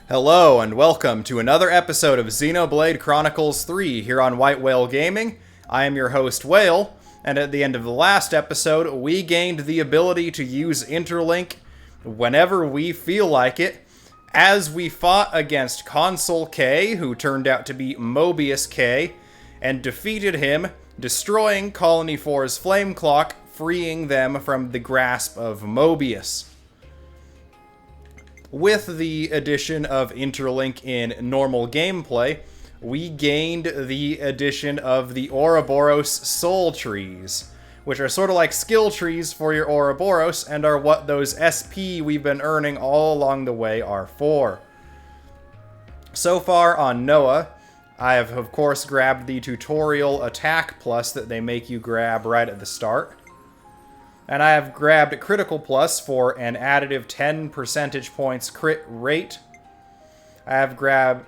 Hello and welcome to another episode of Xenoblade Chronicles 3 here on White Whale Gaming. I am your host Whale, and at the end of the last episode, we gained the ability to use Interlink whenever we feel like it, as we fought against Consul K, who turned out to be Moebius K, and defeated him, destroying Colony 4's flame clock, freeing them from the grasp of Moebius. With the addition of Interlink in normal gameplay, we gained the addition of the Ouroboros Soul Trees, which are sort of like skill trees for your Ouroboros and are what those SP we've been earning all along the way are for. So far on Noah, I have of course grabbed the tutorial attack plus that they make you grab right at the start. And I have grabbed Critical Plus for an additive 10 percentage points crit rate. I have grabbed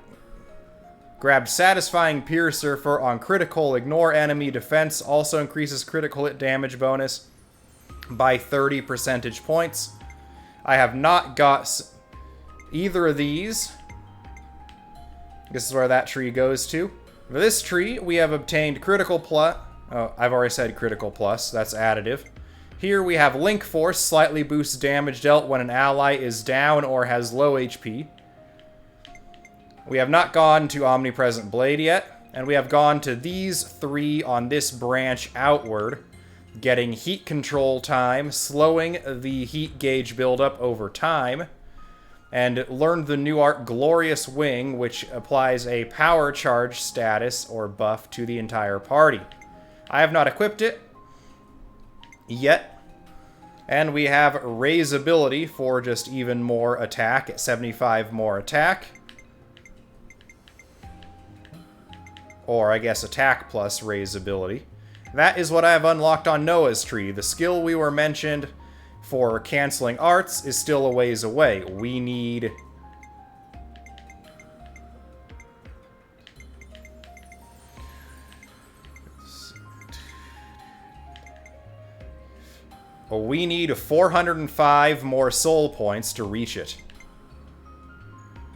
Satisfying Piercer for on critical ignore enemy defense, also increases critical hit damage bonus by 30 percentage points. I have not got either of these. This is where that tree goes to. For this tree, we have obtained Critical Plus. Oh, I've already said Critical Plus, that's additive. Here we have Link Force, slightly boosts damage dealt when an ally is down or has low HP. We have not gone to Omnipresent Blade yet, and we have gone to these three on this branch outward, getting heat control time, slowing the heat gauge buildup over time, and learned the new art Glorious Wing, which applies a power charge status or buff to the entire party. I have not equipped it yet, and we have Raise ability for just even more attack at 75 more attack, or I guess attack plus Raise ability. That is what I have unlocked on Noah's tree. The skill we were mentioned for canceling arts is still a ways away. We need We need 405 more soul points to reach it.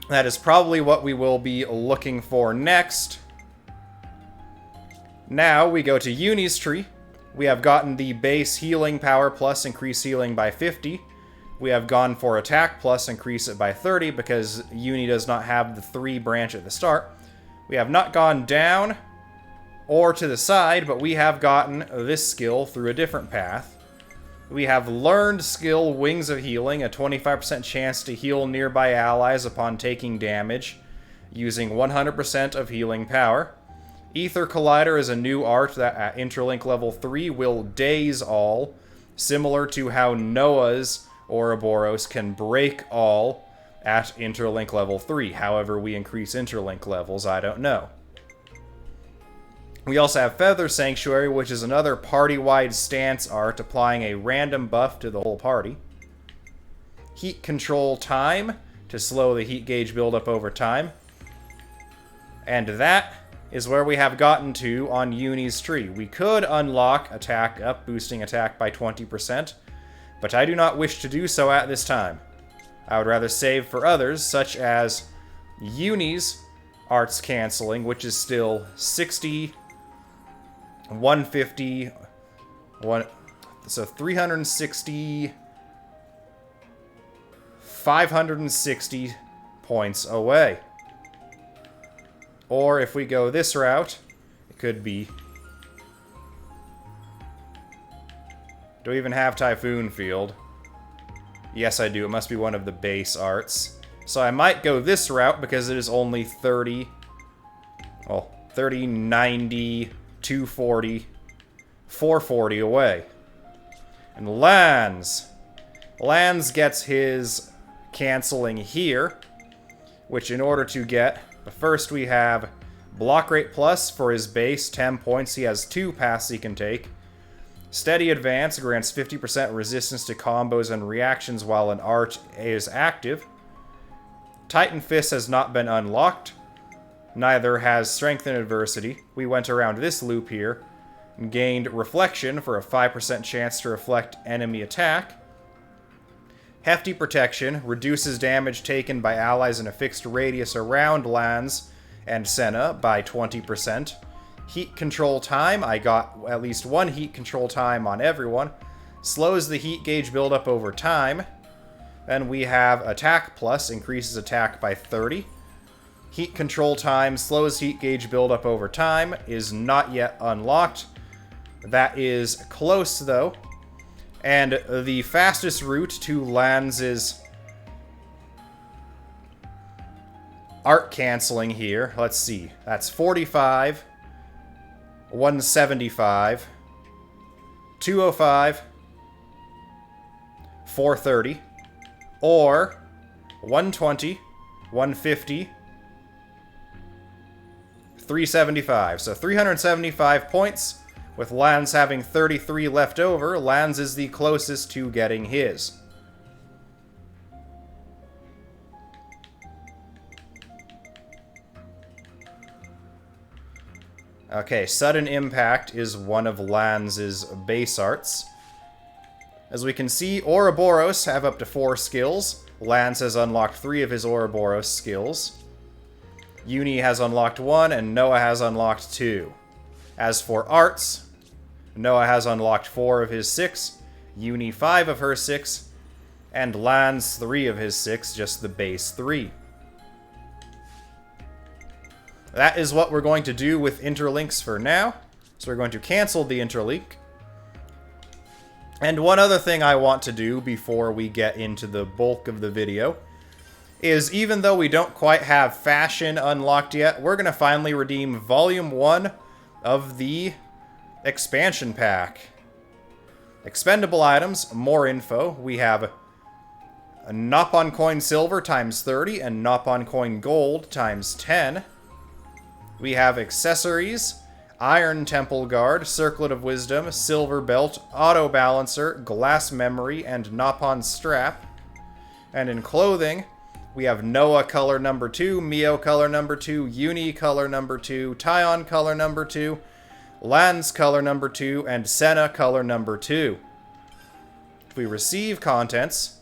That is probably what we will be looking for next. Now we go to Uni's tree. We have gotten the base healing power plus increase healing by 50. We have gone for attack plus increase it by 30 because Uni does not have the 3 branch at the start. We have not gone down or to the side, but we have gotten this skill through a different path. We have learned skill Wings of Healing, a 25% chance to heal nearby allies upon taking damage, using 100% of healing power. Ether Collider is a new art that at Interlink level 3 will daze all, similar to how Noah's Ouroboros can break all at Interlink level 3. However we increase Interlink levels, I don't know. We also have Feather Sanctuary, which is another party-wide stance art, applying a random buff to the whole party. Heat Control Time, to slow the heat gauge buildup over time. And that is where we have gotten to on Uni's tree. We could unlock Attack Up, boosting attack by 20%, but I do not wish to do so at this time. I would rather save for others, such as Uni's Arts Canceling, which is still 60... 150, so 360, 560 points away. Or if we go this route, it could be... Do we even have Typhoon Field? Yes, I do. It must be one of the base arts. So I might go this route because it is only 30, 90... 240, 440 away. And Lands gets his canceling here, which in order to get, but first we have Block Rate Plus for his base, 10 points. He has 2 paths he can take. Steady Advance grants 50% resistance to combos and reactions while an art is active. Titan Fist has not been unlocked. Neither has Strength in Adversity. We went around this loop here and gained Reflection for a 5% chance to reflect enemy attack. Hefty Protection reduces damage taken by allies in a fixed radius around Lanz and Senna by 20%. Heat Control Time, I got at least one Heat Control Time on everyone. Slows the heat gauge buildup over time. Then we have Attack Plus, increases attack by 30. Heat Control Time slows heat gauge buildup over time, is not yet unlocked. That is close, though. And the fastest route to Lanz's art canceling here, let's see, that's 45, 175, 205, 430, or 120, 150, 375. So 375 points. With Lanz having 33 left over, Lanz is the closest to getting his. Okay, Sudden Impact is one of Lanz's base arts. As we can see, Ouroboros have up to 4 skills. Lanz has unlocked 3 of his Ouroboros skills. Uni has unlocked 1, and Noah has unlocked 2. As for arts, Noah has unlocked 4 of his 6, Uni 5 of her 6, and Lanz 3 of his 6, just the base 3. That is what we're going to do with interlinks for now. So we're going to cancel the interlink. And one other thing I want to do before we get into the bulk of the video is, even though we don't quite have Fashion unlocked yet, we're going to finally redeem Volume 1 of the expansion pack. Expendable items, more info. We have a Nopon Coin Silver times 30 and Nopon Coin Gold times 10. We have accessories, Iron Temple Guard, Circlet of Wisdom, Silver Belt, Auto Balancer, Glass Memory, and Nopon Strap. And in clothing, we have Noah color number 2, Mio color number 2, Uni color number 2, Tyon color number 2, Lanz color number 2, and Senna color number 2. If we receive contents,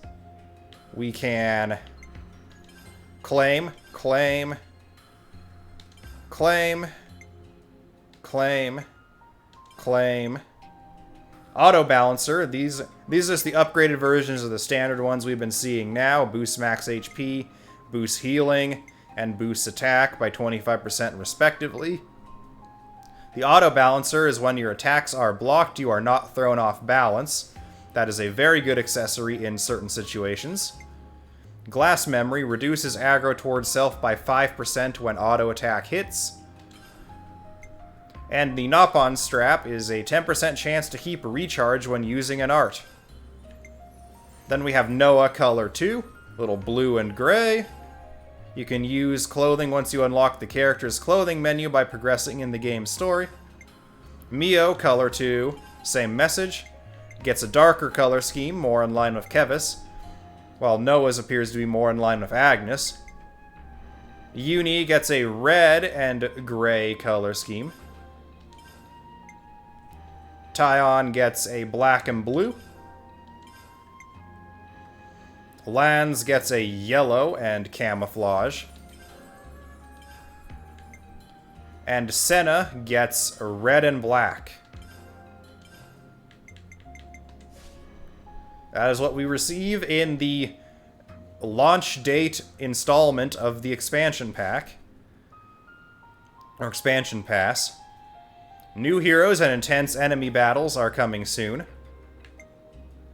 we can claim, claim, claim, claim, claim. Auto Balancer, these are just the upgraded versions of the standard ones we've been seeing now. Boost max HP, boost healing, and boost attack by 25% respectively. The Auto Balancer is when your attacks are blocked, you are not thrown off balance. That is a very good accessory in certain situations. Glass Memory reduces aggro towards self by 5% when auto attack hits. And the Nopon Strap is a 10% chance to keep recharge when using an art. Then we have Noah color 2, little blue and gray. You can use clothing once you unlock the character's clothing menu by progressing in the game's story. Mio color 2, same message. Gets a darker color scheme, more in line with Kevis, while Noah's appears to be more in line with Agnes. Uni gets a red and gray color scheme. Tyon gets a black and blue. Lanz gets a yellow and camouflage. And Senna gets a red and black. That is what we receive in the launch date installment of the expansion pack. Or expansion pass. New heroes and intense enemy battles are coming soon.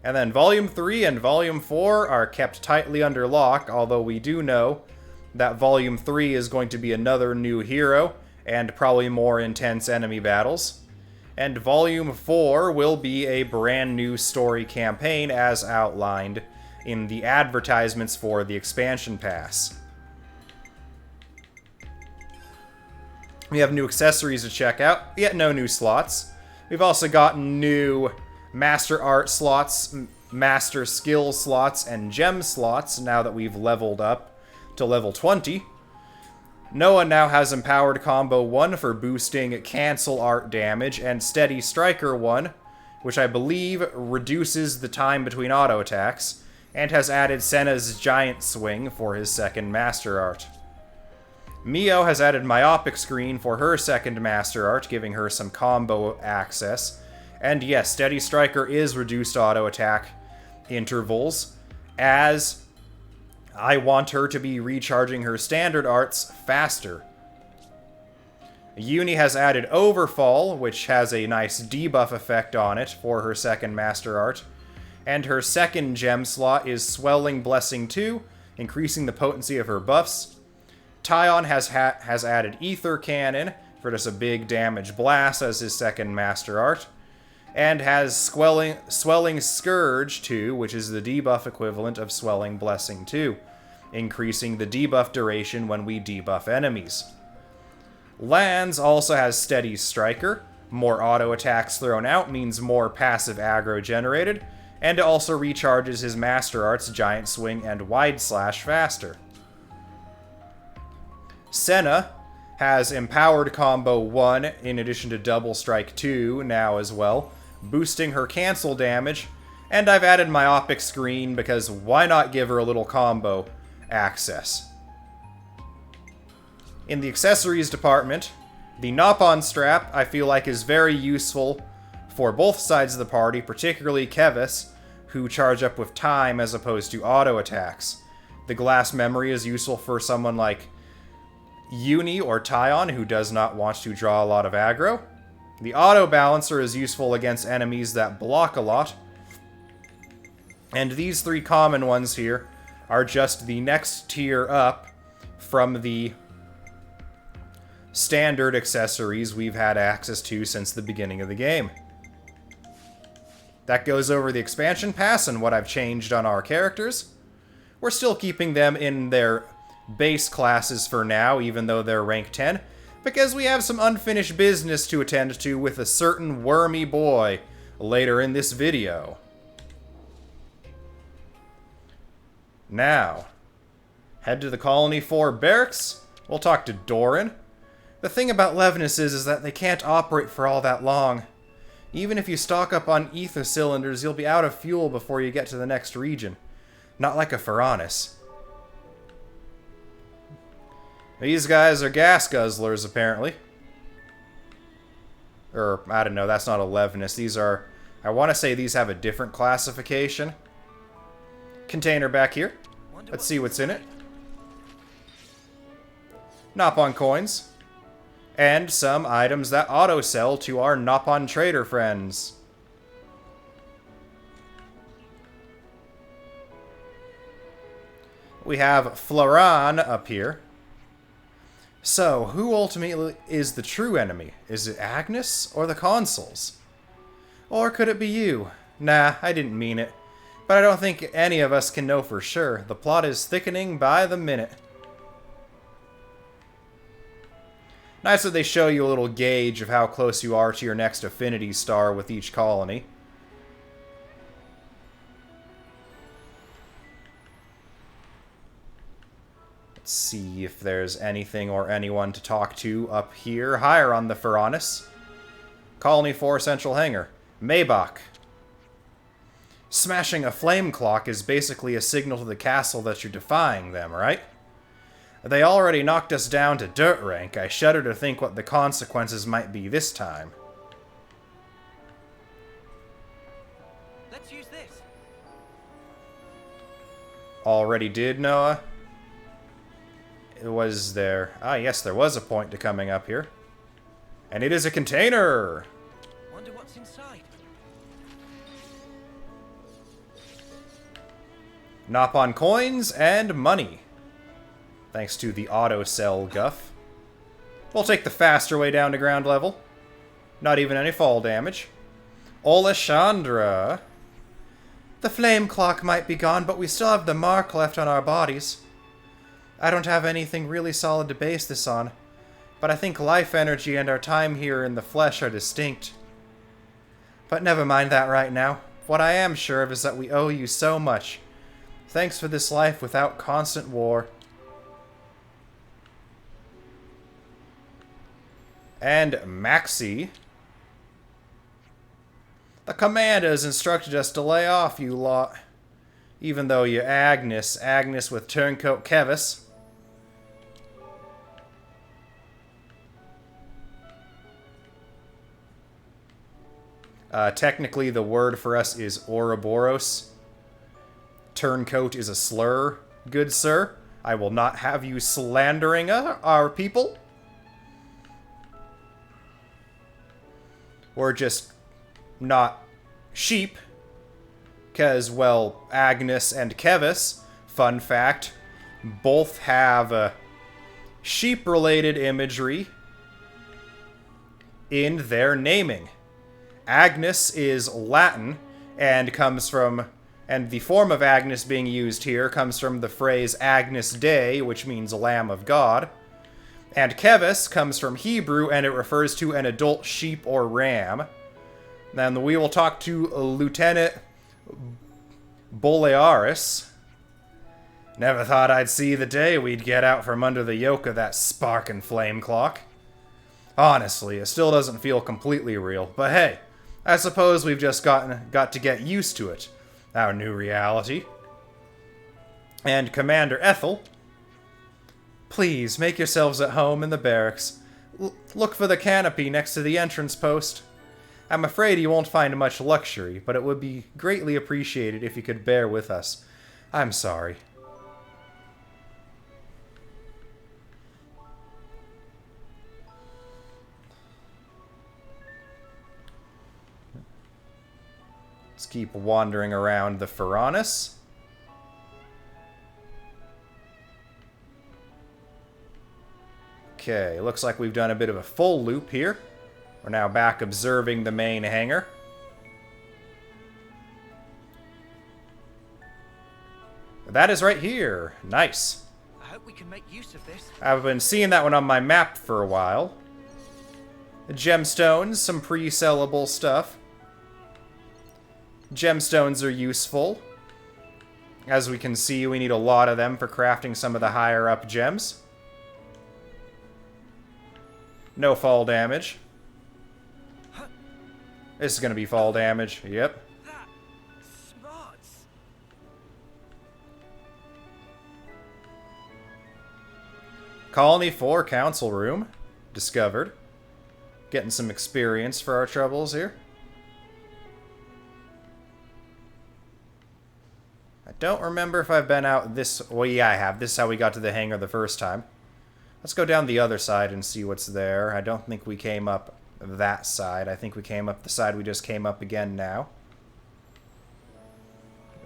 And then Volume 3 and Volume 4 are kept tightly under lock, although we do know that Volume 3 is going to be another new hero, and probably more intense enemy battles. And Volume 4 will be a brand new story campaign as outlined in the advertisements for the expansion pass. We have new accessories to check out, yet no new slots. We've also gotten new Master Art slots, Master Skill slots, and Gem slots now that we've leveled up to level 20. Noah now has Empowered Combo 1 for boosting Cancel Art damage, and Steady Striker 1, which I believe reduces the time between auto attacks, and has added Senna's Giant Swing for his second Master Art. Mio has added Myopic Screen for her second Master Art, giving her some combo access. And yes, Steady Striker is reduced auto attack intervals, as I want her to be recharging her standard arts faster. Uni has added Overfall, which has a nice debuff effect on it for her second Master Art. And her second gem slot is Swelling Blessing 2, increasing the potency of her buffs. Tyon has added Ether Cannon for just a big damage blast as his second Master Art. And has Swelling Scourge 2, which is the debuff equivalent of Swelling Blessing 2, increasing the debuff duration when we debuff enemies. Lands also has Steady Striker. More auto attacks thrown out means more passive aggro generated, and it also recharges his Master Arts Giant Swing and Wide Slash faster. Senna has Empowered Combo 1 in addition to Double Strike 2 now as well, boosting her cancel damage, and I've added Myopic Screen because why not give her a little combo access. In the accessories department, the Nopon Strap I feel like is very useful for both sides of the party, particularly Kevis, who charge up with time as opposed to auto attacks. The Glass Memory is useful for someone like Uni or Tyon, who does not want to draw a lot of aggro. The Auto Balancer is useful against enemies that block a lot. And these three common ones here are just the next tier up from the standard accessories we've had access to since the beginning of the game. That goes over the expansion pass and what I've changed on our characters. We're still keeping them in their base classes for now, even though they're rank 10, because we have some unfinished business to attend to with a certain wormy boy later in this video. Now, head to the Colony 4 barracks. We'll talk to Doran. The thing about Levinus is that they can't operate for all that long. Even if you stock up on ether cylinders, you'll be out of fuel before you get to the next region. Not like a Pharaonis. These guys are gas guzzlers, apparently. Or, I don't know, that's not a Levinus. These are... I want to say these have a different classification. Container back here. Let's see what's in it. Nopon coins. And some items that auto-sell to our Nopon trader friends. We have Floran up here. So, who ultimately is the true enemy? Is it Agnes or the consuls? Or could it be you? Nah, I didn't mean it. But I don't think any of us can know for sure. The plot is thickening by the minute. Nice that they show you a little gauge of how close you are to your next affinity star with each colony. Let's see if there's anything or anyone to talk to up here, higher on the Pharaonis. Colony 4 Central Hangar. Maybach. Smashing a flame clock is basically a signal to the castle that you're defying them, right? They already knocked us down to dirt rank. I shudder to think what the consequences might be this time. Let's use this. Already did, Noah? Was there... Ah, yes, there was a point to coming up here. And it is a container! Wonder what's inside. Nopon coins and money. Thanks to the auto-sell guff. We'll take the faster way down to ground level. Not even any fall damage. Olashandra. The flame clock might be gone, but we still have the mark left on our bodies. I don't have anything really solid to base this on, but I think life energy and our time here in the flesh are distinct. But never mind that right now. What I am sure of is that we owe you so much. Thanks for this life without constant war. And Maxi. The commander has instructed us to lay off, you lot. Even though you Agnes with Turncoat Kevis. Technically, the word for us is Ouroboros. Turncoat is a slur, good sir. I will not have you slandering our people. We're just not sheep. Because, well, Agnes and Kevis, fun fact, both have sheep-related imagery in their naming. Agnes is Latin and comes from, and the form of Agnes being used here comes from the phrase Agnus Dei, which means Lamb of God. And Kevis comes from Hebrew and it refers to an adult sheep or ram. Then we will talk to Lieutenant Bolearis. Never thought I'd see the day we'd get out from under the yoke of that sparkin' flame clock. Honestly, it still doesn't feel completely real, but hey, I suppose we've just got to get used to it, our new reality. And Commander Ethel, please make yourselves at home in the barracks. Look for the canopy next to the entrance post. I'm afraid you won't find much luxury, but it would be greatly appreciated if you could bear with us. I'm sorry. Let's keep wandering around the Faranis. Okay, looks like we've done a bit of a full loop here. We're now back observing the main hangar. That is right here. Nice. I hope we can make use of this. I've been seeing that one on my map for a while. Gemstones, some pre-sellable stuff. Gemstones are useful. As we can see, we need a lot of them for crafting some of the higher up gems. No fall damage. This is going to be fall damage. Yep. Smarts. Colony 4 Council Room. Discovered. Getting some experience for our troubles here. I don't remember if I've been out this... Well, yeah, I have. This is how we got to the hangar the first time. Let's go down the other side and see what's there. I don't think we came up that side. I think we came up the side we just came up again now.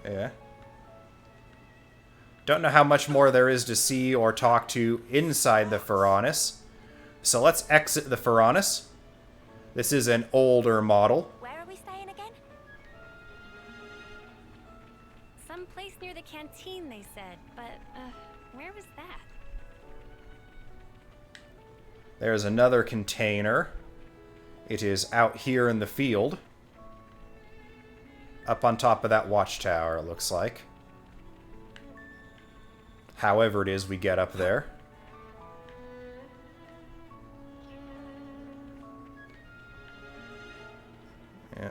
Yeah. Don't know how much more there is to see or talk to inside the Faranis. So let's exit the Faranis. This is an older model. Where are we staying again? Some place near the canteen, they said, but where was that? There's another container. It is out here in the field. Up on top of that watchtower, it looks like. However it is we get up there. Yeah.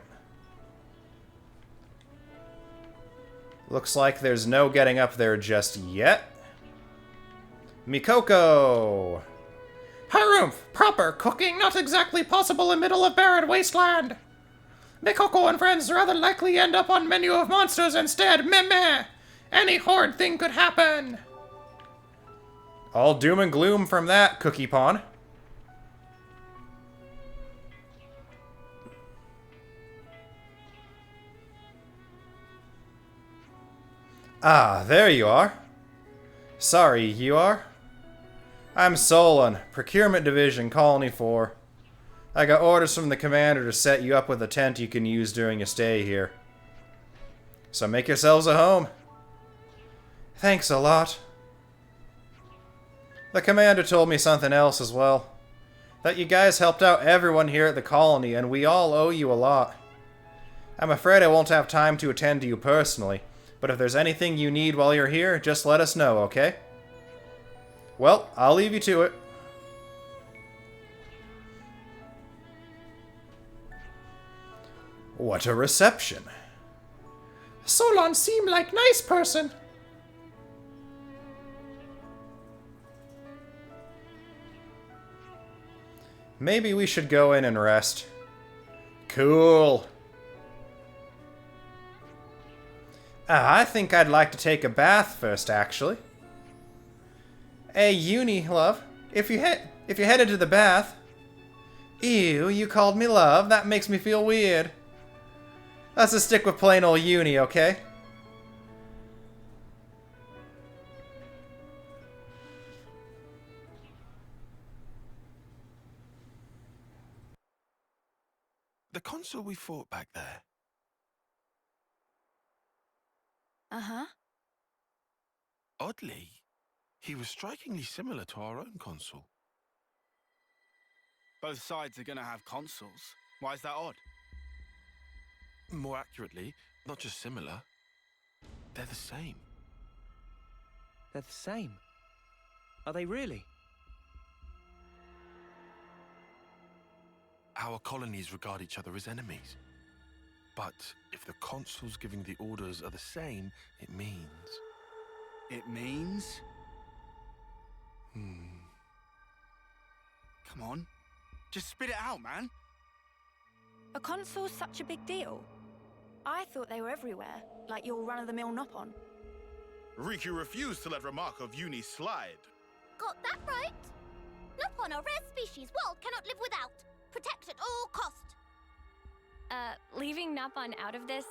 Looks like there's no getting up there just yet. Mikoko! Harumph! Proper cooking not exactly possible in middle of barren wasteland. Mikoko and friends rather likely end up on menu of monsters instead. Meh. Any horrid thing could happen. All doom and gloom from that, Cookie Pawn. Ah, there you are. Sorry, you are? I'm Solon, Procurement Division, Colony 4. I got orders from the commander to set you up with a tent you can use during your stay here. So make yourselves at home. Thanks a lot. The commander told me something else as well. That you guys helped out everyone here at the colony, and we all owe you a lot. I'm afraid I won't have time to attend to you personally, but if there's anything you need while you're here, just let us know, okay? Well, I'll leave you to it. What a reception. Solon seem like nice person. Maybe we should go in and rest. Cool. I think I'd like to take a bath first, actually. Hey, Uni, love. If you're headed to the bath... Ew, you called me love? That makes me feel weird. Let's just stick with plain old Uni, okay? The consul we fought back there. Uh-huh. Oddly, he was strikingly similar to our own consul. Both sides are gonna have consuls. Why is that odd? More accurately, not just similar. They're the same. They're the same. Are they really? Our colonies regard each other as enemies. But if the consuls giving the orders are the same, it means... It means? Come on. Just spit it out, man. Are consoles such a big deal? I thought they were everywhere, like your run-of-the-mill Nopon. Riku refused to let remark of Uni slide. Got that right? Nopon are rare species world cannot live without. Protect at all cost. Leaving Nopon out of this?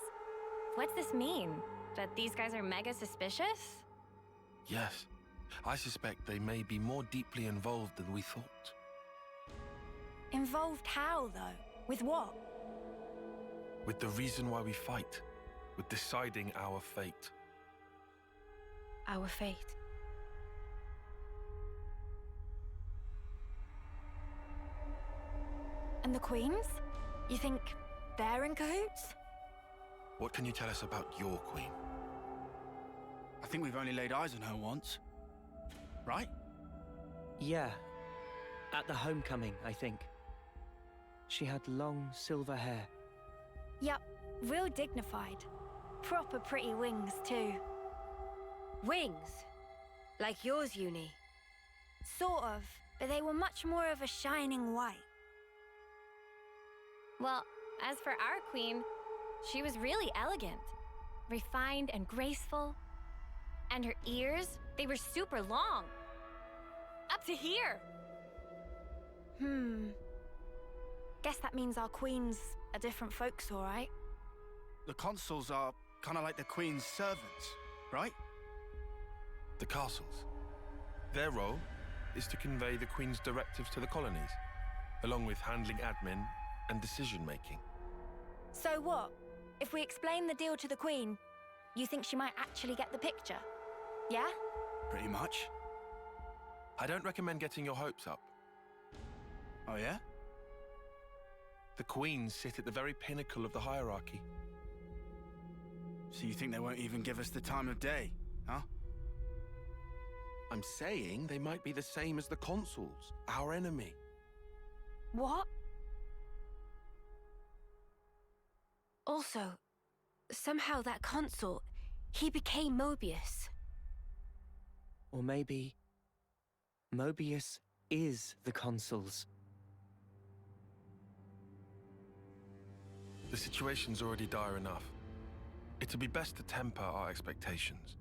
What's this mean? That these guys are mega suspicious? Yes, I suspect they may be more deeply involved than we thought. Involved how, though? With what? With the reason why we fight. With deciding our fate. Our fate. And the queens? You think they're in cahoots? What can you tell us about your queen? I think we've only laid eyes on her once. Right? Yeah. At the homecoming, I think. She had long silver hair. Yup, real dignified. Proper pretty wings, too. Wings? Like yours, Uni? Sort of, but they were much more of a shining white. Well, as for our queen, she was really elegant. Refined and graceful. And her ears, they were super long. Up to here. Guess that means our queen's a different folks, all right? The consuls are kind of like the queen's servants, right? The castles. Their role is to convey the queen's directives to the colonies, along with handling admin and decision-making. So what? If we explain the deal to the queen, you think she might actually get the picture? Yeah? Pretty much. I don't recommend getting your hopes up. Oh yeah? The queens sit at the very pinnacle of the hierarchy. So you think they won't even give us the time of day, huh? I'm saying they might be the same as the consuls, our enemy. What? Also, somehow that consul, he became Moebius. Or maybe... Moebius is the consuls. The situation's already dire enough. It'd be best to temper our expectations.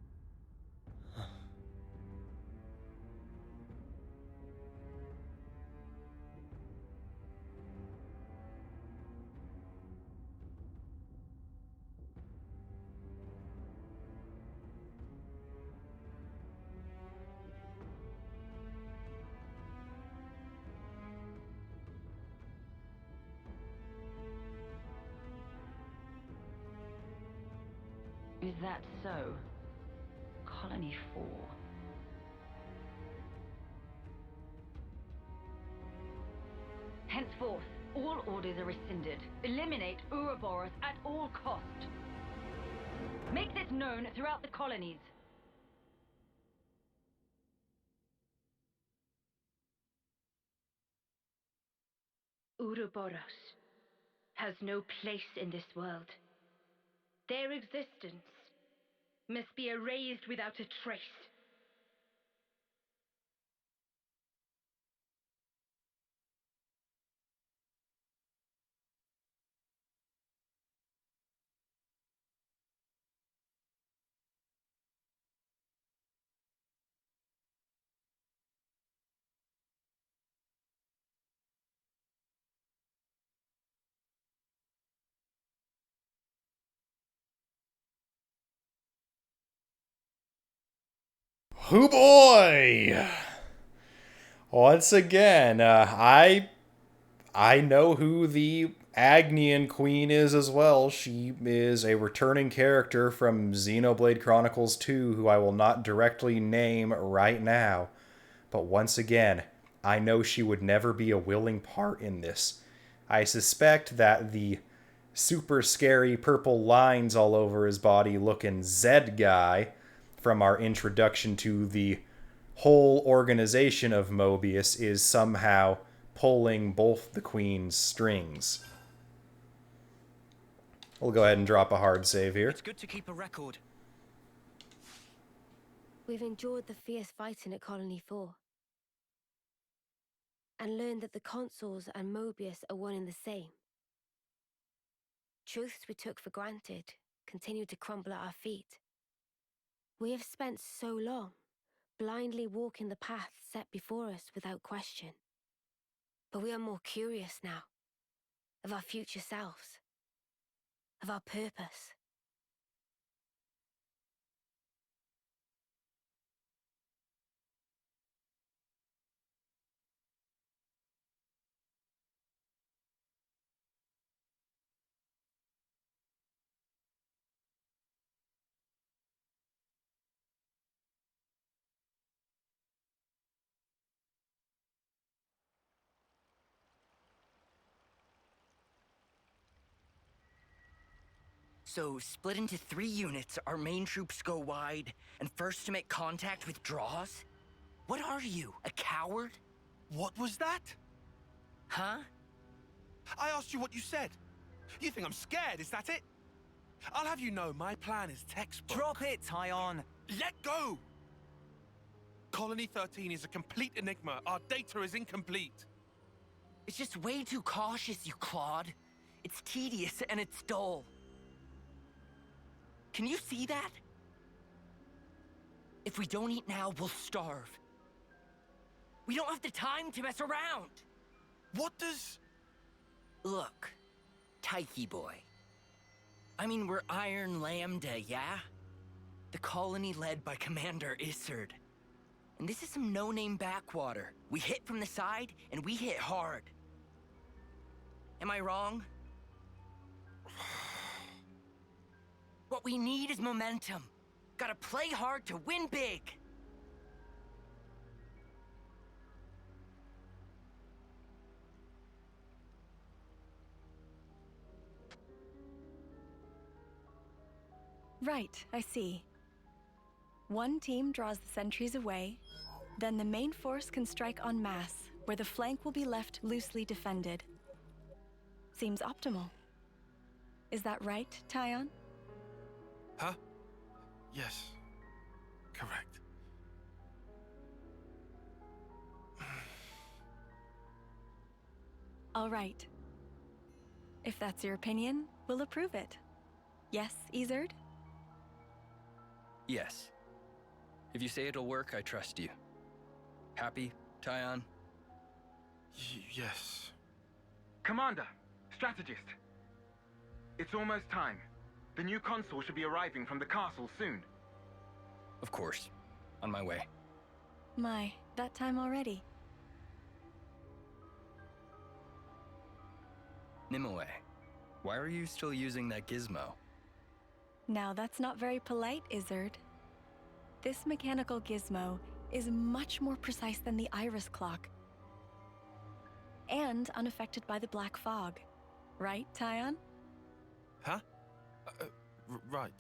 Is that so? Colony 4. Henceforth, all orders are rescinded. Eliminate Ouroboros at all cost. Make this known throughout the colonies. Ouroboros has no place in this world. Their existence must be erased without a trace. Oh boy! Once again, I know who the Agnian Queen is as well. She is a returning character from Xenoblade Chronicles 2, who I will not directly name right now. But once again, I know she would never be a willing part in this. I suspect that the super scary purple lines all over his body looking Zed guy from our introduction to the whole organization of Moebius is somehow pulling both the Queen's strings. We'll go ahead and drop a hard save here. It's good to keep a record. We've endured the fierce fighting at Colony 4 and learned that the consuls and Moebius are one and the same. Truths we took for granted continue to crumble at our feet. We have spent so long blindly walking the path set before us without question. But we are more curious now of our future selves, of our purpose. So, split into 3 units, our main troops go wide, and first to make contact withdraws? What are you, a coward? What was that? Huh? I asked you what you said. You think I'm scared, is that it? I'll have you know my plan is textbook. Drop it, Tyon! Let go! Colony 13 is a complete enigma. Our data is incomplete. It's just way too cautious, you clod. It's tedious and it's dull. Can you see that? If we don't eat now, we'll starve. We don't have the time to mess around. What does... Look, Tyche boy. I mean, we're Iron Lambda, yeah? The colony led by Commander Isard. And this is some no-name backwater. We hit from the side, and we hit hard. Am I wrong? What we need is momentum. Gotta play hard to win big. Right, I see. One team draws the sentries away, then the main force can strike en masse, where the flank will be left loosely defended. Seems optimal. Is that right, Tyon? Huh? Yes. Correct. All right. If that's your opinion, we'll approve it. Yes, Isard? Yes. If you say it'll work, I trust you. Happy, Tyon? Yes. Commander, strategist. It's almost time. The new consul should be arriving from the castle soon. Of course. On my way. My, that time already. Nimue, why are you still using that gizmo? Now that's not very polite, Isard. This mechanical gizmo is much more precise than the iris clock. And unaffected by the black fog. Right, Tyon? Huh? Right.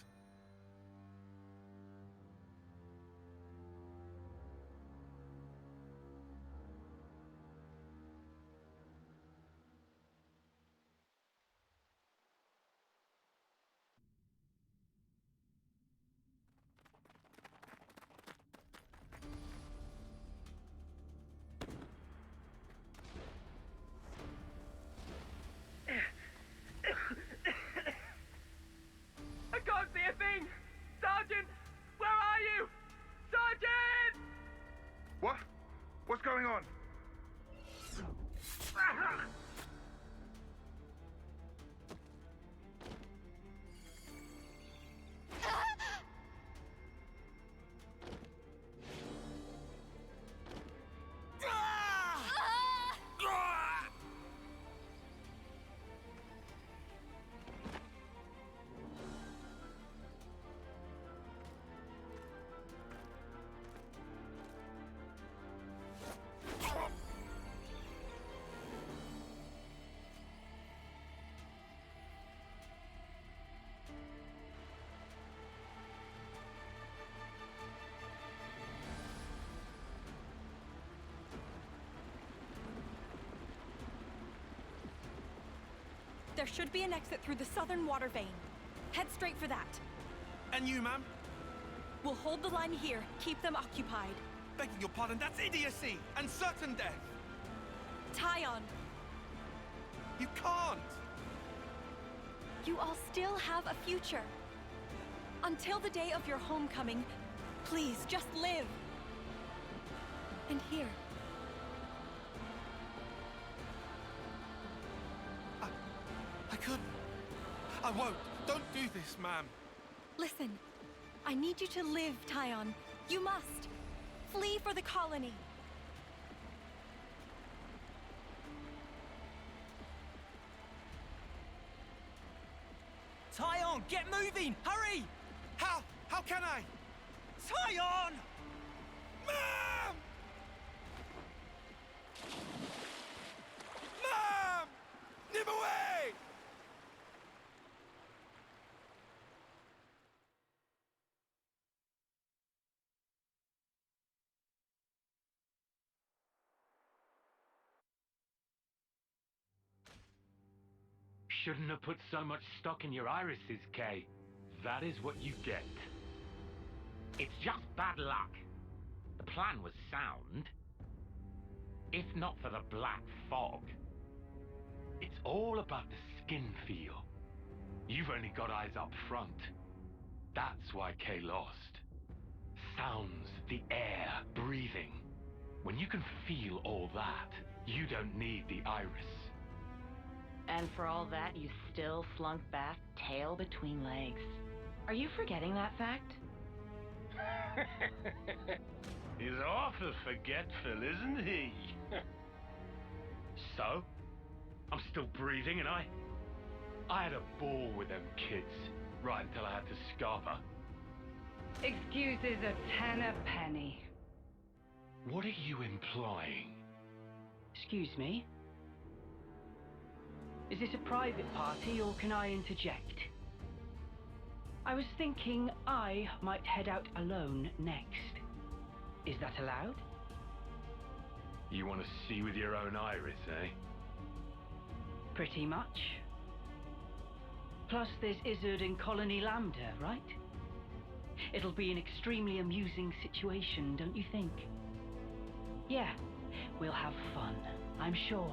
What? What's going on? There should be an exit through the southern water vein. Head straight for that. And you, ma'am? We'll hold the line here, keep them occupied. Begging your pardon, that's idiocy and certain death. Tyon! You can't! You all still have a future. Until the day of your homecoming, please, just live. And here. I couldn't. I won't. Don't do this, ma'am. Listen, I need you to live, Tyon. You must. Flee for the colony. Tyon, get moving! Hurry! How? How can I? Tyon! Ma'am! Ma'am! Nimue! Shouldn't have put so much stock in your irises, K. That is what you get. It's just bad luck. The plan was sound. If not for the black fog. It's all about the skin feel. You've only got eyes up front. That's why K lost. Sounds, the air, breathing. When you can feel all that, you don't need the iris. And for all that, you still slunk back, tail between legs. Are you forgetting that fact? He's awful forgetful, isn't he? So? I'm still breathing, and I had a ball with them kids, right until I had to scarf her. Excuses a tenner penny. What are you implying? Excuse me? Is this a private party, or can I interject? I was thinking I might head out alone next. Is that allowed? You want to see with your own iris, eh? Pretty much. Plus there's Izzard and Colony Lambda, right? It'll be an extremely amusing situation, don't you think? Yeah, we'll have fun, I'm sure.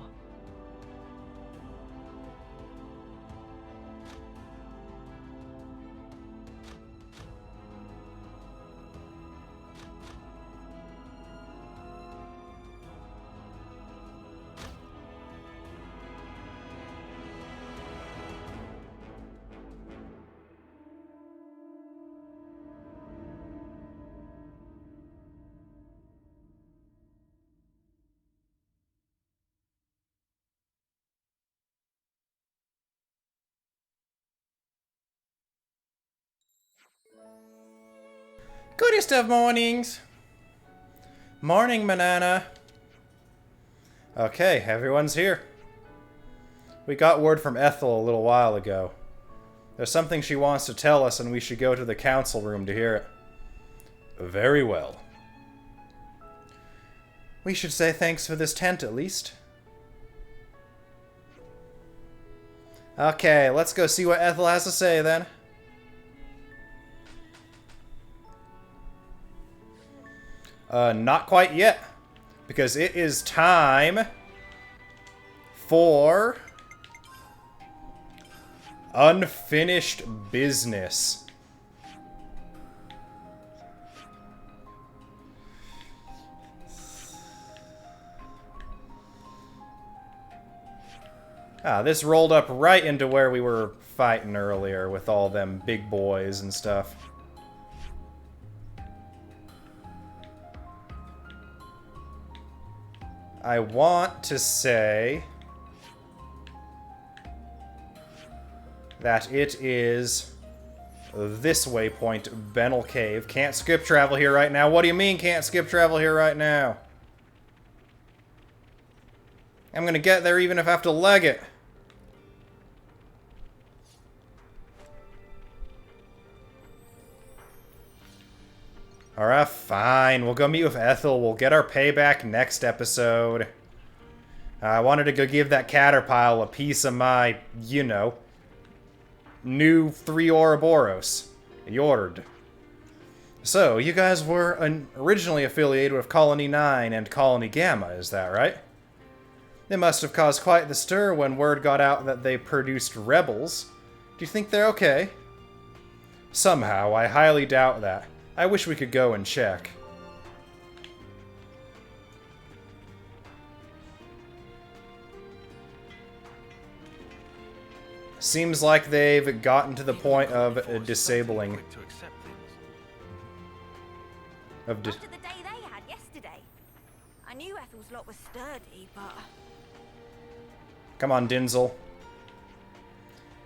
Goodest of mornings. Morning, Manana. Okay, everyone's here. We got word from Ethel a little while ago. There's something she wants to tell us, and we should go to the council room to hear it. Very well. We should say thanks for this tent, at least. Okay, let's go see what Ethel has to say, then. Not quite yet. Because it is time for unfinished business. Ah, this rolled up right into where we were fighting earlier with all them big boys and stuff. I want to say that it is this waypoint, Benel Cave. Can't skip travel here right now. What do you mean can't skip travel here right now? I'm gonna get there even if I have to leg it. Alright, fine. We'll go meet with Ethel. We'll get our payback next episode. I wanted to go give that Caterpillar a piece of my, you know, new 3 Ouroboros. He ordered. So, you guys were originally affiliated with Colony 9 and Colony Gamma, is that right? It must have caused quite the stir when word got out that they produced rebels. Do you think they're okay? Somehow, I highly doubt that. I wish we could go and check. Seems like they've gotten to the point of disabling. After the day they had yesterday. I knew Ethel's lot was sturdy, but... Come on, Dinzel.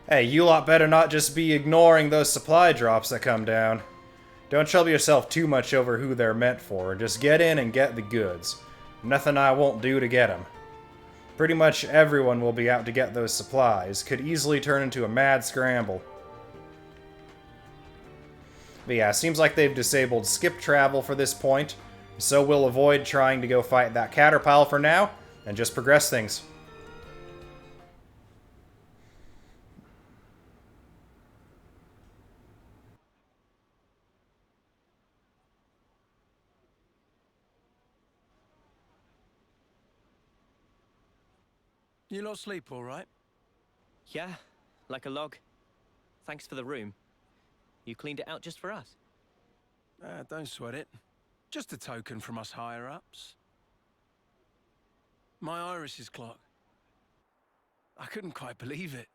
Hey, you lot better not just be ignoring those supply drops that come down. Don't trouble yourself too much over who they're meant for. Just get in and get the goods. Nothing I won't do to get them. Pretty much everyone will be out to get those supplies. Could easily turn into a mad scramble. But yeah, seems like they've disabled skip travel for this point. So we'll avoid trying to go fight that Caterpillar for now, and just progress things. You lot sleep all right? Yeah, like a log. Thanks for the room. You cleaned it out just for us. Don't sweat it. Just a token from us higher-ups. My iris is clocked. I couldn't quite believe it.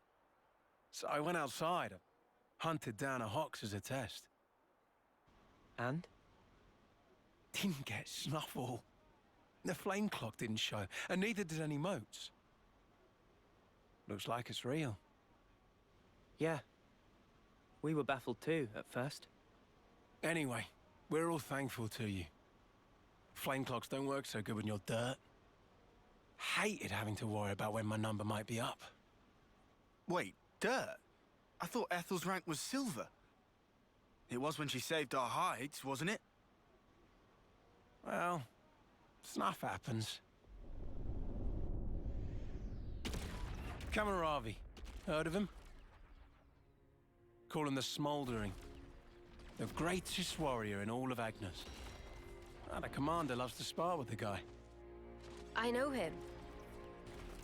So I went outside, hunted down a Hox as a test. And? Didn't get snuffle. The flame clock didn't show, and neither did any motes. Looks like it's real. Yeah. We were baffled too, at first. Anyway, we're all thankful to you. Flame clocks don't work so good when you're dirt. Hated having to worry about when my number might be up. Wait, dirt? I thought Ethel's rank was silver. It was when she saved our hides, wasn't it? Well, stuff happens. Kamaravi. Heard of him? Call him the Smouldering. The greatest warrior in all of Agnes. And a commander loves to spar with the guy. I know him.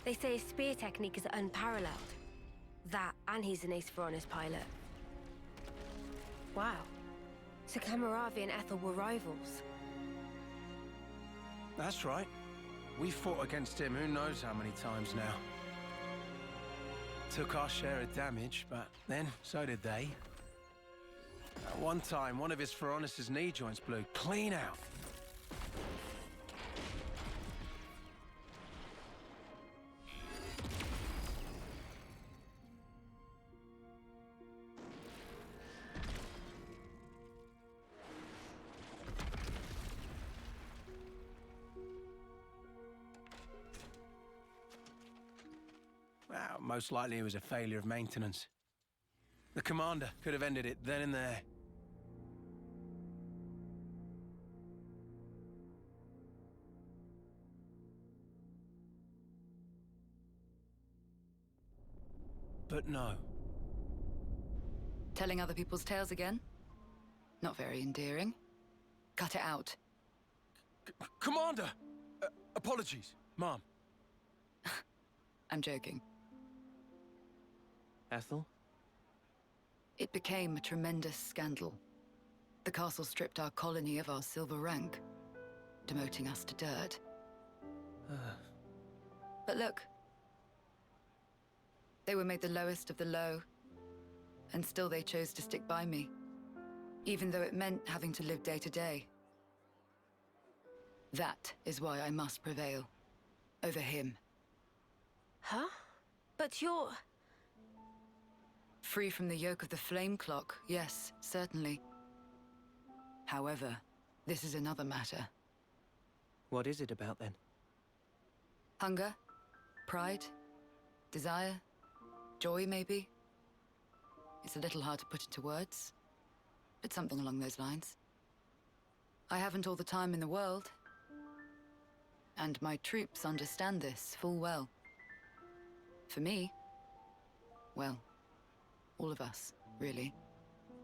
They say his spear technique is unparalleled. That, and he's an ace for honest pilot. Wow. So Kamaravi and Ethel were rivals. That's right. We fought against him who knows how many times now. Took our share of damage, but then so did they. At one time, one of his Phoronis' knee joints blew clean out. Well, most likely it was a failure of maintenance. The commander could have ended it then and there. But no. Telling other people's tales again? Not very endearing. Cut it out. Commander! Apologies, Mom. I'm joking. Ethel? It became a tremendous scandal. The castle stripped our colony of our silver rank, demoting us to dirt. But look, They were made the lowest of the low, and still they chose to stick by me, even though it meant having to live day to day. That is why I must prevail over him. Huh? But you're... Free from the yoke of the flame clock, yes, certainly. However, this is another matter. What is it about then? Hunger? Pride? Desire? Joy, maybe? It's a little hard to put into words, but something along those lines. I haven't all the time in the world, and my troops understand this full well. For me, well, all of us, really.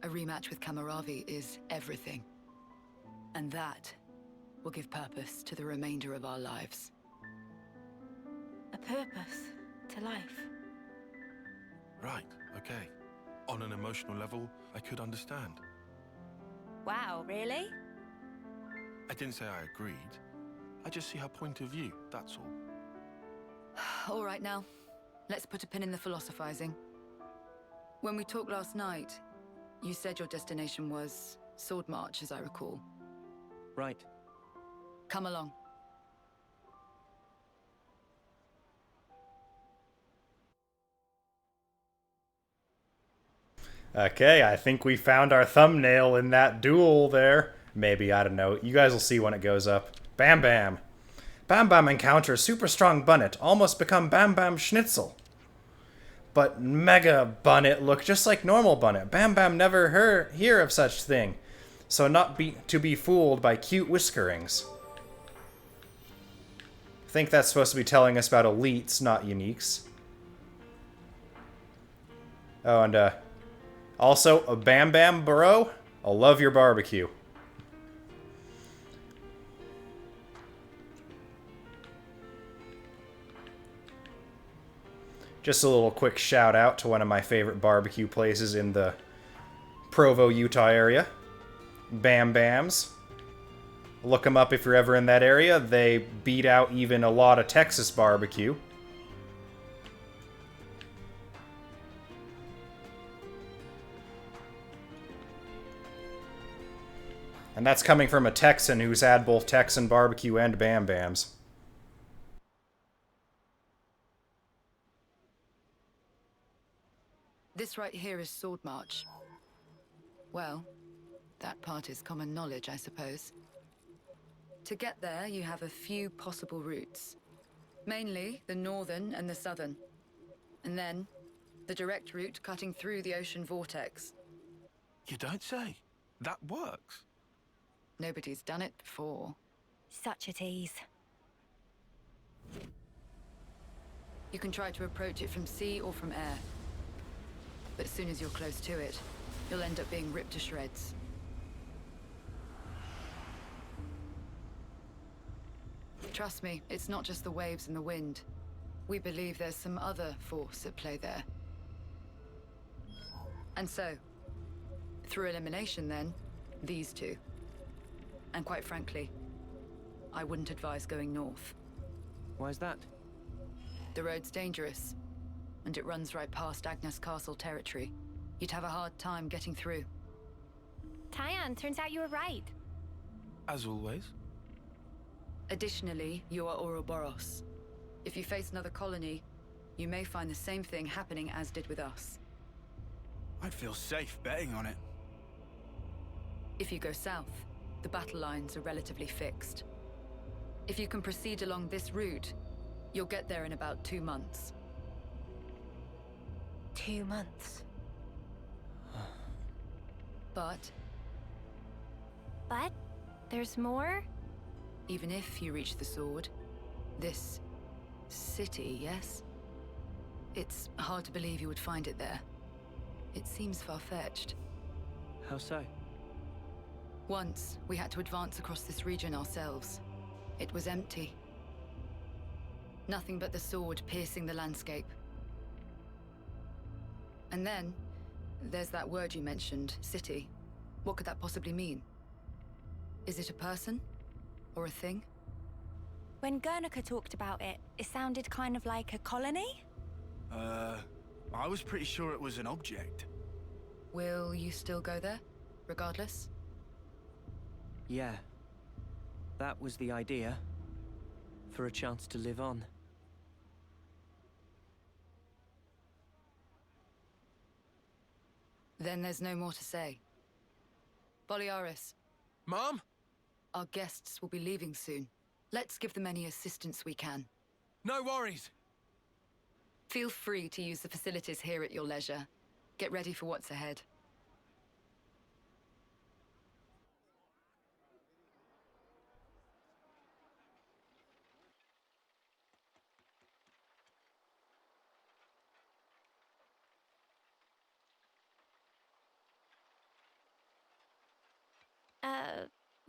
A rematch with Kamaravi is everything. And that will give purpose to the remainder of our lives. A purpose to life. Right, okay. On an emotional level, I could understand. Wow, really? I didn't say I agreed. I just see her point of view, that's all. All right now, let's put a pin in the philosophizing. When we talked last night, you said your destination was SWORDMARCH, as I recall. Right. Come along. Okay, I think we found our thumbnail in that duel there. Maybe, I don't know. You guys will see when it goes up. Bam Bam. Bam Bam encounters super strong Bunnet, almost become Bam Bam Schnitzel. But Mega Bunnet look just like normal Bunnet. Bam Bam never hear of such thing. So not to be fooled by cute whiskerings. I think that's supposed to be telling us about elites, not uniques. Oh, and also, a Bam Bam bro, I'll love your barbecue. Just a little quick shout out to one of my favorite barbecue places in the Provo, Utah area. Bam Bams. Look them up if you're ever in that area. They beat out even a lot of Texas barbecue. And that's coming from a Texan who's had both Texan barbecue and Bam Bams. This right here is SWORDMARCH. Well, that part is common knowledge, I suppose. To get there, you have a few possible routes. Mainly the northern and the southern. And then, the direct route cutting through the Ocean Vortex. You don't say. That works. Nobody's done it before. Such a tease. You can try to approach it from sea or from air. But as soon as you're close to it, you'll end up being ripped to shreds. Trust me, it's not just the waves and the wind. We believe there's some other force at play there. And so, through elimination then, these two. And quite frankly, I wouldn't advise going north. Why's that? The road's dangerous, and it runs right past Agnes Castle territory. You'd have a hard time getting through. Tyan, turns out you were right. As always. Additionally, you are Ouroboros. If you face another colony, you may find the same thing happening as did with us. I'd feel safe betting on it. If you go south, the battle lines are relatively fixed. If you can proceed along this route, you'll get there in about 2 months. 2 months. But there's more? even if you reach the sword, this city, yes? It's hard to believe you would find it there. It seems far-fetched. How so? Once, we had to advance across this region ourselves. It was empty. Nothing but the sword piercing the landscape. And then, there's that word you mentioned, city. What could that possibly mean? Is it a person? Or a thing? When Guernica talked about it, it sounded kind of like a colony? I was pretty sure it was an object. Will you still go there, regardless? Yeah. That was the idea. For a chance to live on. Then there's no more to say. Boliaris. Mom? Our guests will be leaving soon. Let's give them any assistance we can. No worries. Feel free to use the facilities here at your leisure. Get ready for what's ahead.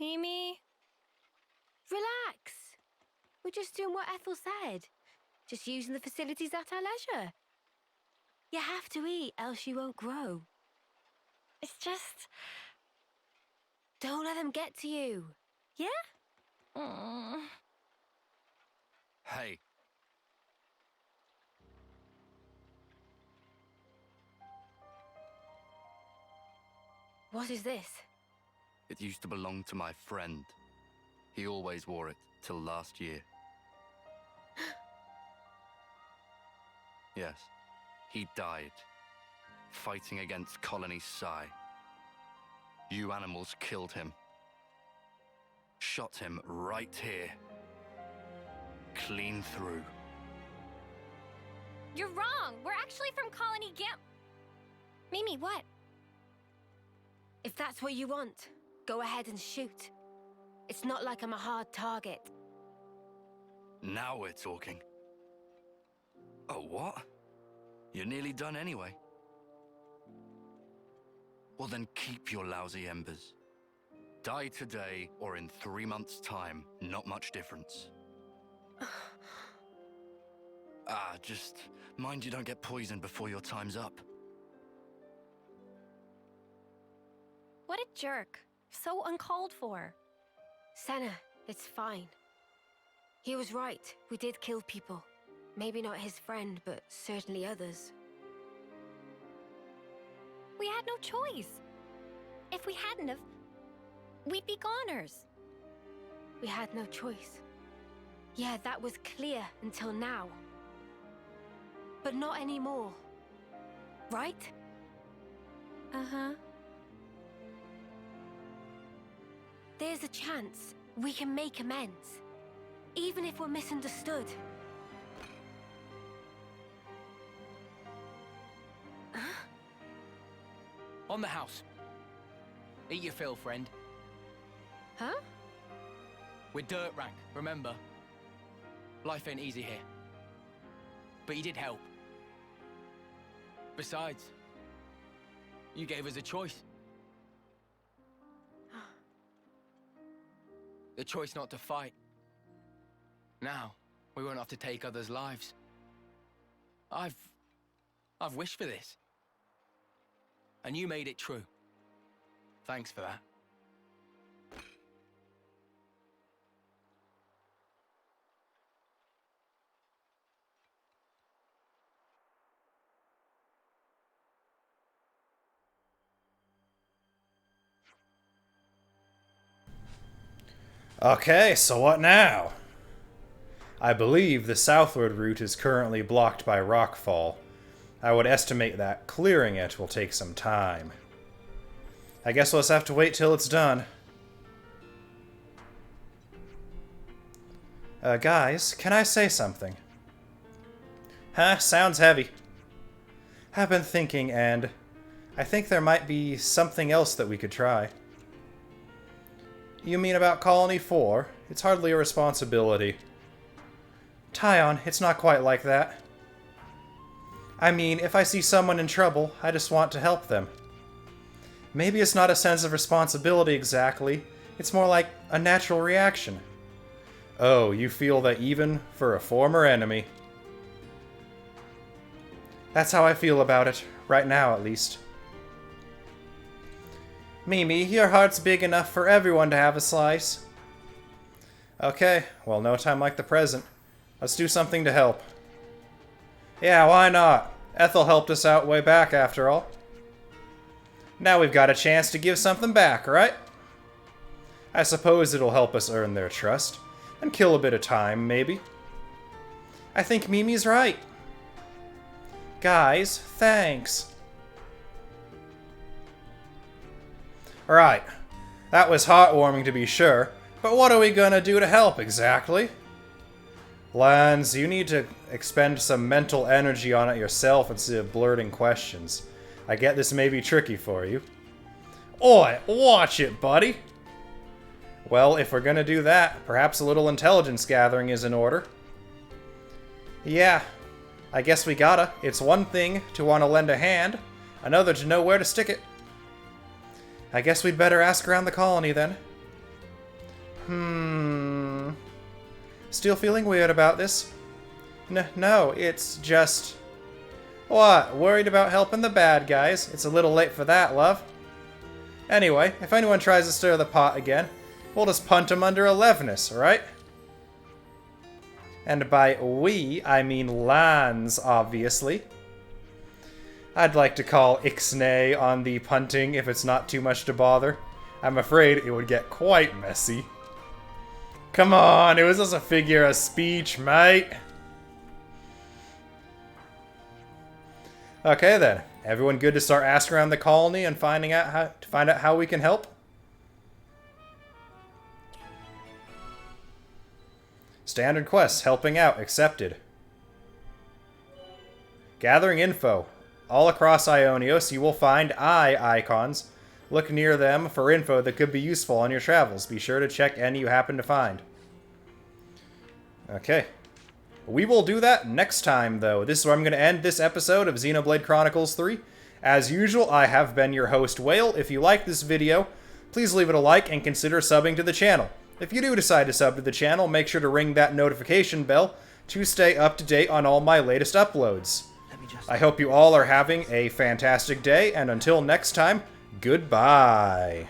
Mimi? Relax. We're just doing what Ethel said. Just using the facilities at our leisure. You have to eat, else you won't grow. It's just... Don't let them get to you. Yeah? Hey. What is this? It used to belong to my friend. He always wore it till last year. Yes, he died, fighting against Colony Psi. You animals killed him. Shot him right here. Clean through. You're wrong! We're actually from Colony Gam... Mimi, what? If that's what you want, go ahead and shoot. It's not like I'm a hard target. Now we're talking. Oh, what? You're nearly done anyway. Well then keep your lousy embers. Die today or in 3 months' time, not much difference. Just mind you don't get poisoned before your time's up. What a jerk. So uncalled for. Senna, it's fine. He was right. We did kill people. Maybe not his friend, but certainly others. We had no choice. If we hadn't have, we'd be goners. We had no choice. Yeah, that was clear until now. But not anymore. Right? Uh-huh. There's a chance we can make amends. Even if we're misunderstood. On the house. Eat your fill, friend. Huh? We're dirt rank, remember? Life ain't easy here. But you did help. Besides, you gave us a choice. The choice not to fight. Now, we won't have to take others' lives. I've wished for this. And you made it true. Thanks for that. Okay, so what now? I believe the southward route is currently blocked by rockfall. I would estimate that clearing it will take some time. I guess we'll just have to wait till it's done. Guys, can I say something? Huh, sounds heavy. I've been thinking, and I think there might be something else that we could try. You mean about Colony 4? It's hardly a responsibility. Tyon, it's not quite like that. I mean, if I see someone in trouble, I just want to help them. Maybe it's not a sense of responsibility exactly, it's more like a natural reaction. Oh, you feel that even for a former enemy. That's how I feel about it, right now at least. Mimi, your heart's big enough for everyone to have a slice. Okay, well, no time like the present. Let's do something to help. Yeah, why not? Ethel helped us out way back, after all. Now we've got a chance to give something back, right? I suppose it'll help us earn their trust, and kill a bit of time, maybe. I think Mimi's right. Guys, thanks. Alright, that was heartwarming to be sure, but what are we gonna do to help exactly? Lance, you need to expend some mental energy on it yourself instead of blurting questions. I get this may be tricky for you. Oi, watch it, buddy! Well, if we're gonna do that, perhaps a little intelligence gathering is in order. Yeah, I guess we gotta. It's one thing to want to lend a hand, another to know where to stick it. I guess we'd better ask around the colony then. Still feeling weird about this? No, it's just... What? Worried about helping the bad guys? It's a little late for that, love. Anyway, if anyone tries to stir the pot again, we'll just punt them under 11us, alright? And by we, I mean Lans, obviously. I'd like to call Ixnay on the punting if it's not too much to bother. I'm afraid it would get quite messy. Come on, it was just a figure of speech, mate. Okay then, everyone good to start asking around the colony and find out how we can help? Standard quests, helping out, accepted. Gathering info. All across Ionios, you will find eye icons. Look near them for info that could be useful on your travels. Be sure to check any you happen to find. Okay. We will do that next time, though. This is where I'm going to end this episode of Xenoblade Chronicles 3. As usual, I have been your host, Whale. If you like this video, please leave it a like and consider subbing to the channel. If you do decide to sub to the channel, make sure to ring that notification bell to stay up to date on all my latest uploads. I hope you all are having a fantastic day, and until next time, goodbye.